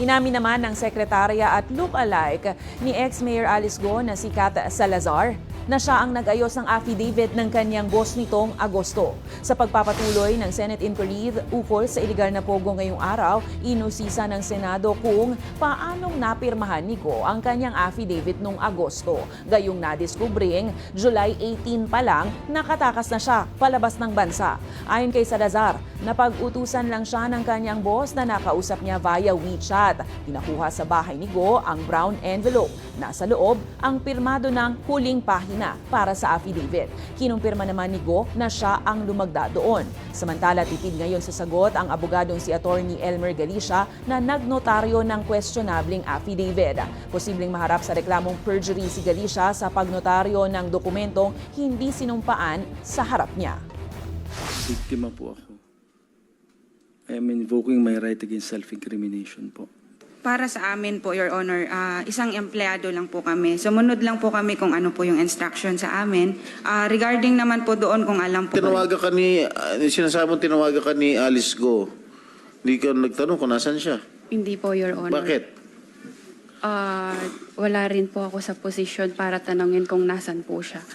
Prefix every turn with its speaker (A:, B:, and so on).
A: Inamin naman ng sekretarya at look-alike ni ex-Mayor Alice Go na si Kat Salazar na siya ang nag-ayos ng affidavit ng kanyang boss nitong Agosto. Sa pagpapatuloy ng Senate inquiry ukol sa iligal na pogo ngayong araw, inusisa ng Senado kung paanong napirmahan ni Go ang kanyang affidavit noong Agosto. Gayong nadiskubring, July 18 pa lang, nakatakas na siya palabas ng bansa. Ayon kay Salazar, napag-utusan lang siya ng kanyang boss na nakausap niya via WeChat. Pinakuha sa bahay ni Go ang brown envelope. Nasa loob ang pirmado ng huling pahina para sa affidavit. Kinumpirma naman ni Go na siya ang lumagda doon. Samantala, tipid ngayon sa sagot ang abogadong si Attorney Elmer Galicia na nagnotaryo ng questionabling affidavit. Posibleng maharap sa reklamong perjury si Galicia sa pagnotaryo ng dokumentong hindi sinumpaan sa harap niya.
B: Biktima po ako. I am invoking my right against self-incrimination po.
C: Para sa amin po, Your Honor, isang empleyado lang po kami. Sumunod lang po kami kung ano po yung instruction sa amin. Regarding naman po doon kung alam po.
D: Tinawagan ka ni, sinasabi mo tinawagan ka ni Alice Go. Hindi ka nagtanong kung nasan siya.
E: Hindi po, Your Honor.
D: Bakit?
E: Wala rin po ako sa posisyon para tanungin kung nasan po siya.